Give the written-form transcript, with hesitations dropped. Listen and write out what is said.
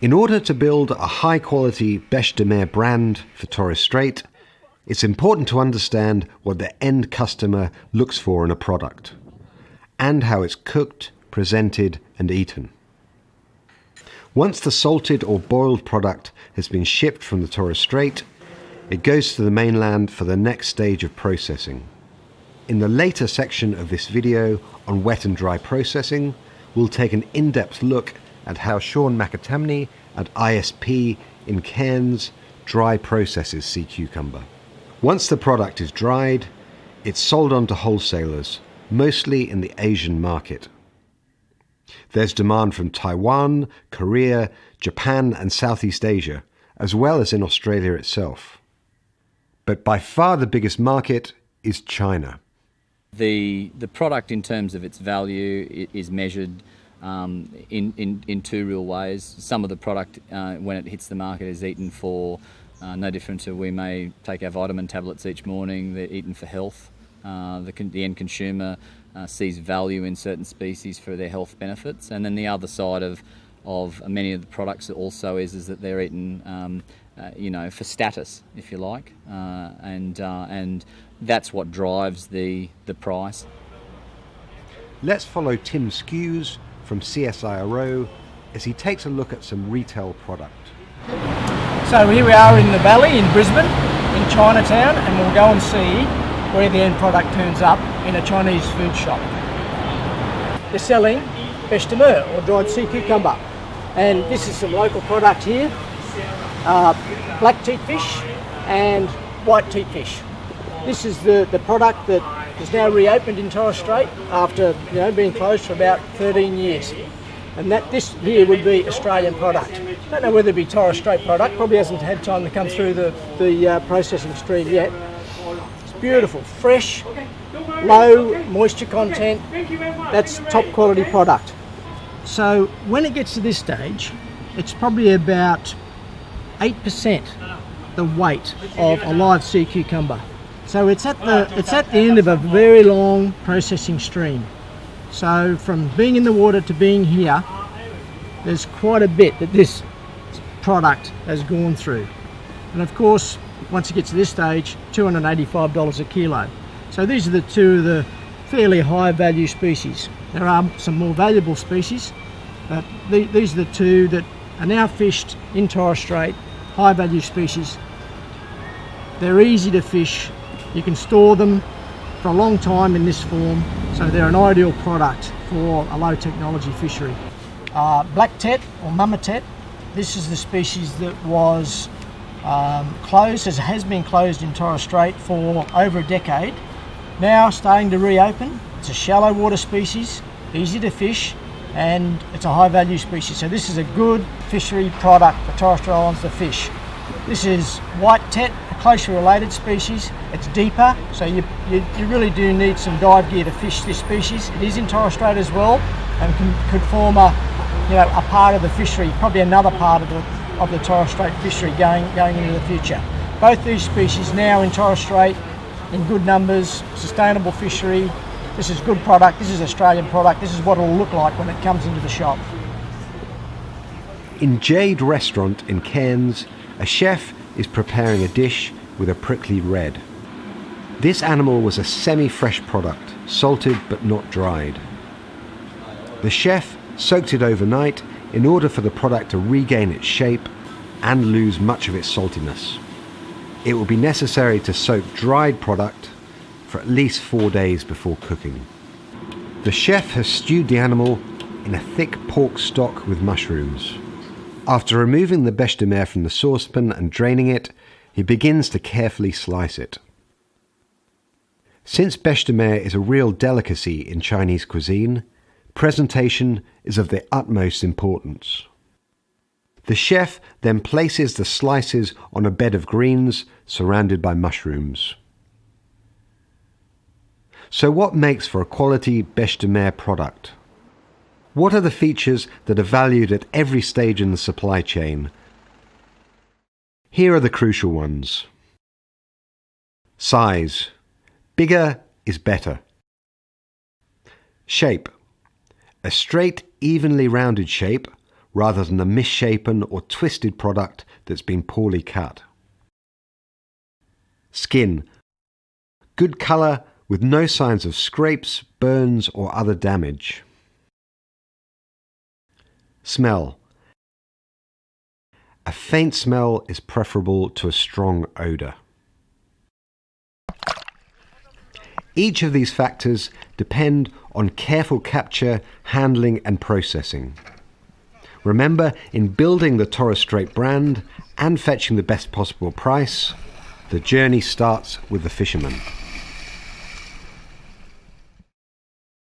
In order to build a high-quality Bêche de Mer brand for Torres Strait, it's important to understand what the end customer looks for in a product, and how it's cooked, presented, and eaten. Once the salted or boiled product has been shipped from the Torres Strait, it goes to the mainland for the next stage of processing. In the later section of this video on wet and dry processing, we'll take an in-depth look at how Sean McAtamney at ISP in Cairns dry processes sea cucumber. Once the product is dried, it's sold on to wholesalers, mostly in the Asian market. There's demand from Taiwan, Korea, Japan and Southeast Asia, as well as in Australia itself. But by far the biggest market is China. The product in terms of its value is measured in two real ways. Some of the product, when it hits the market, is eaten for no different to we may take our vitamin tablets each morning. They're eaten for health. The end consumer sees value in certain species for their health benefits, and then the other side of many of the products also is that they're eaten for status, if you like, and that's what drives the price. Let's follow Tim Skews from CSIRO as he takes a look at some retail product. So here we are in the Valley in Brisbane, in Chinatown, and we'll go and see where the end product turns up in a Chinese food shop. They're selling Bêche de Mer, or dried sea cucumber, and this is some local product here, black teat fish and white teat fish. This is the product that is now reopened in Torres Strait after being closed for about 13 years. And this here would be Australian product. Don't know whether it be Torres Strait product, probably hasn't had time to come through the processing stream yet. It's beautiful, fresh, low moisture content, that's top quality product. So when it gets to this stage, it's probably about 8% the weight of a live sea cucumber. So it's at the end of a very long processing stream. So from being in the water to being here, there's quite a bit that this product has gone through. And of course, once it gets to this stage, $285 a kilo. So these are the two of the fairly high value species. There are some more valuable species, but these are the two that are now fished in Torres Strait, high value species. They're easy to fish. You can store them for a long time in this form, so they're an ideal product for a low technology fishery. Black tet or mummatet, this is the species that was closed, as it has been closed in Torres Strait for over a decade. Now starting to reopen. It's a shallow water species, easy to fish, and it's a high value species. So this is a good fishery product for Torres Strait Islands to fish. This is white tet, a closely related species. It's deeper, so you really do need some dive gear to fish this species. It is in Torres Strait as well, and could form a part of the fishery, probably another part of the Torres Strait fishery going into the future. Both these species now in Torres Strait in good numbers, sustainable fishery. This is good product. This is Australian product. This is what it'll look like when it comes into the shop. In Jade Restaurant in Cairns, a chef is preparing a dish with a prickly red. This animal was a semi-fresh product, salted but not dried. The chef soaked it overnight in order for the product to regain its shape and lose much of its saltiness. It will be necessary to soak dried product for at least 4 days before cooking. The chef has stewed the animal in a thick pork stock with mushrooms. After removing the Bêche de Mer from the saucepan and draining it, he begins to carefully slice it. Since Bêche de Mer is a real delicacy in Chinese cuisine, presentation is of the utmost importance. The chef then places the slices on a bed of greens surrounded by mushrooms. So what makes for a quality Bêche de Mer product? What are the features that are valued at every stage in the supply chain? Here are the crucial ones. Size. Bigger is better. Shape. A straight, evenly rounded shape, rather than a misshapen or twisted product that's been poorly cut. Skin. Good colour with no signs of scrapes, burns or other damage. Smell. A faint smell is preferable to a strong odour. Each of these factors depend on careful capture, handling and processing. Remember, in building the Torres Strait brand and fetching the best possible price, the journey starts with the fisherman.